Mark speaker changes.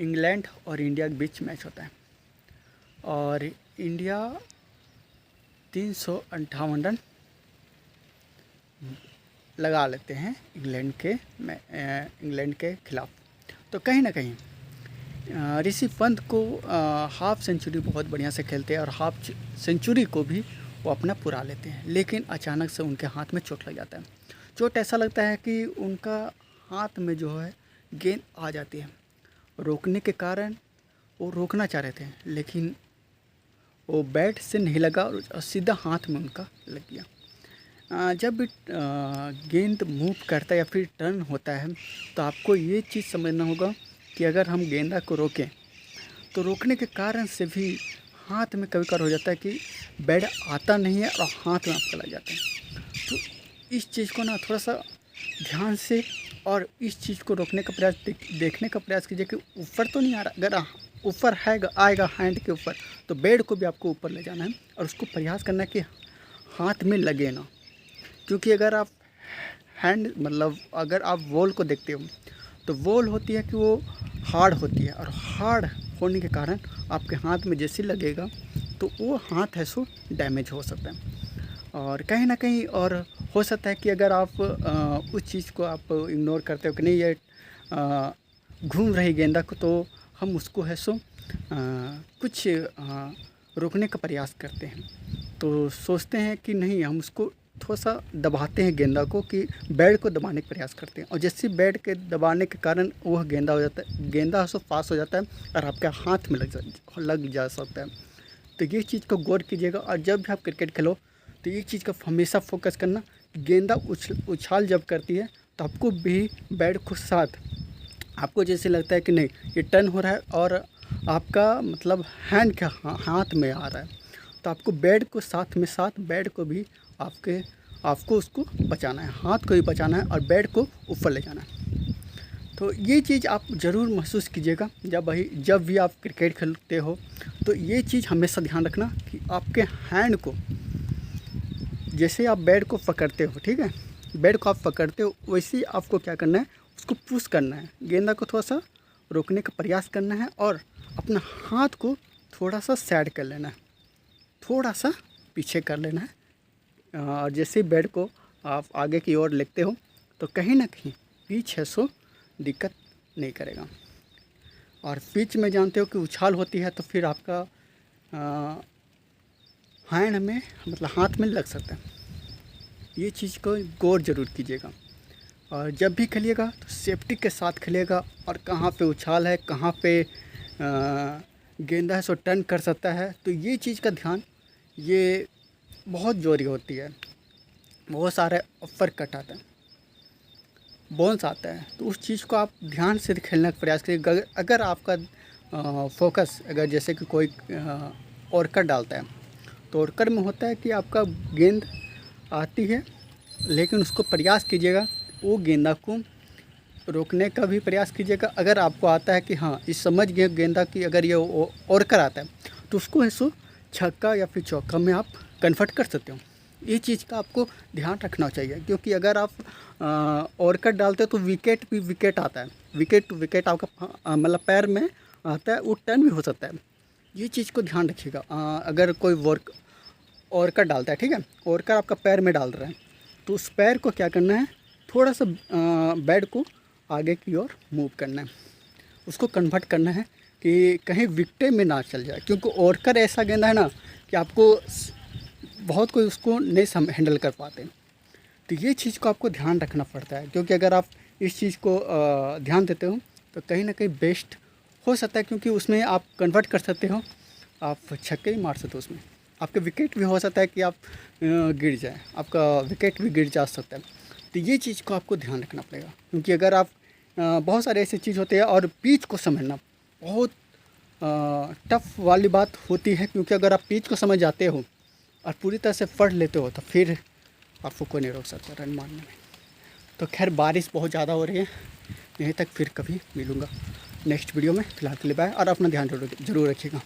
Speaker 1: England और India के बीच match होता है और इंडिया 358 रन लगा लेते हैं इंग्लैंड के खिलाफ। तो कहीं ना कहीं ऋषभ पंत को हाफ सेंचुरी बहुत बढ़िया से खेलते हैं और हाफ सेंचुरी को भी वो अपना पुरा लेते हैं, लेकिन अचानक से उनके हाथ में चोट लग जाता है। चोट ऐसा लगता है कि उनका हाथ में जो है गेंद आ जाती है, रोकने के कारण वो रोकना चाह रहे थे लेकिन वो बैट से नहीं लगा और सीधा हाथ में उनका लग गया। जब भी गेंद मूव करता है या फिर टर्न होता है तो आपको ये चीज़ समझना होगा कि अगर हम गेंदा को रोकें तो रोकने के कारण से भी हाथ में कभी कभार हो जाता है कि बैट आता नहीं है और हाथ में आपका लग जाता है। तो इस चीज़ को ना थोड़ा सा ध्यान से और इस चीज़ को रोकने का प्रयास देखने का प्रयास कीजिए कि ऊपर तो नहीं आ रहा। अगर ऊपर है आएगा हैंड के ऊपर तो बैट को भी आपको ऊपर ले जाना है और उसको प्रयास करना है कि हाथ में लगे ना, क्योंकि अगर आप अगर आप बॉल को देखते हो तो बॉल होती है कि वो हार्ड होती है और हार्ड होने के कारण आपके हाथ में जैसे लगेगा तो वो हाथ है सो डैमेज हो सकता है। और कहीं ना कहीं और हो सकता है कि अगर आप उस चीज़ को आप इग्नोर करते हो कि नहीं ये घूम रही गेंदा को तो हम उसको है सो कुछ रोकने का प्रयास करते हैं, तो सोचते हैं कि नहीं हम उसको थोड़ा सा दबाते हैं गेंदा को कि बैट को दबाने का प्रयास करते हैं और जैसे बैट के दबाने के कारण वह गेंदा हो जाता है, गेंदा सो पास हो जाता है और आपके हाथ में लग जा सकता है। तो ये चीज़ को गौर कीजिएगा और जब भी आप क्रिकेट खेलो तो ये चीज़ का हमेशा फोकस करना, गेंदा उछाल जब करती है तो आपको भी बैट को साथ आपको जैसे लगता है कि नहीं ये टर्न हो रहा है और आपका मतलब हैंड के हाथ में आ रहा है तो आपको बैट को साथ बैट को भी आपको उसको बचाना है, हाथ को भी बचाना है और बैट को ऊपर ले जाना है। तो ये चीज़ आप ज़रूर महसूस कीजिएगा जब भी आप क्रिकेट खेलते हो। तो ये चीज़ हमेशा ध्यान रखना कि आपके हैंड को जैसे आप बैट को पकड़ते हो, ठीक है, बैट को आप पकड़ते हो वैसे ही आपको क्या करना है उसको पुश करना है, गेंदा को थोड़ा सा रोकने का प्रयास करना है और अपना हाथ को थोड़ा सा साइड कर लेना है, थोड़ा सा पीछे कर लेना है। और जैसे बैट को आप आगे की ओर लेते हो तो कहीं ना कहीं पिच है सो दिक्कत नहीं करेगा। और पिच में जानते हो कि उछाल होती है तो फिर आपका हैंड में मतलब हाथ में लग सकता है। ये चीज़ को गौर ज़रूर कीजिएगा और जब भी खेलिएगा तो सेफ्टी के साथ खेलिएगा और कहाँ पे उछाल है, कहाँ पे गेंदा है सो टर्न कर सकता है, तो ये चीज़ का ध्यान ये बहुत ज़रूरी होती है। बहुत सारे अपर कट आता है, बॉल्स आता है, तो उस चीज़ को आप ध्यान से खेलने का प्रयास करिए। अगर आपका फोकस अगर जैसे कि कोई ऑर्कर डालता है तो ऑर्कर में होता है कि आपका गेंद आती है लेकिन उसको प्रयास कीजिएगा वो गेंदा को रोकने का भी प्रयास कीजिएगा। अगर आपको आता है कि हाँ इस समझ गए गेंदा की अगर ये ऑर्कर आता है तो उसको है सो छक्का या फिर चौका में आप कन्वर्ट कर सकते हो। ये चीज़ का आपको ध्यान रखना चाहिए क्योंकि अगर आप ऑर्कर डालते हो तो विकेट आता है, विकेट टू विकेट आपका मतलब पैर में आता है, वो टर्न भी हो सकता है। ये चीज़ को ध्यान रखिएगा। अगर कोई ऑर्कर डालता है, ठीक है, ऑर्कर आपका पैर में डाल रहा है तो उस पैर को क्या करना है थोड़ा सा बैट को आगे की ओर मूव करना है, उसको कन्वर्ट करना है कि कहीं विकेट में ना चल जाए, क्योंकि ऑर्कर ऐसा गेंदा है ना कि आपको बहुत कोई उसको नहीं हैंडल कर पाते। तो ये चीज़ को आपको ध्यान रखना पड़ता है क्योंकि अगर आप इस चीज़ को ध्यान देते हो तो कहीं ना कहीं बेस्ट हो सकता है, क्योंकि उसमें आप कन्वर्ट कर सकते हो, आप छक्के ही मार सकते हो, उसमें आपके विकेट भी हो सकता है कि आप गिर जाए, आपका विकेट भी गिर जा सकता है। तो ये चीज़ को आपको ध्यान रखना पड़ेगा क्योंकि अगर आप बहुत सारे ऐसी चीज़ होते हैं और पिच को समझना बहुत टफ वाली बात होती है, क्योंकि अगर आप पिच को समझ जाते हो और पूरी तरह से पढ़ लेते हो तो फिर आपको कोई नहीं रोक सकता रन मारने में। तो खैर बारिश बहुत ज़्यादा हो रही है, यहीं तक फिर कभी मिलूँगा नेक्स्ट वीडियो में। फिलहाल के लिए बाय और अपना ध्यान जरूर रखिएगा।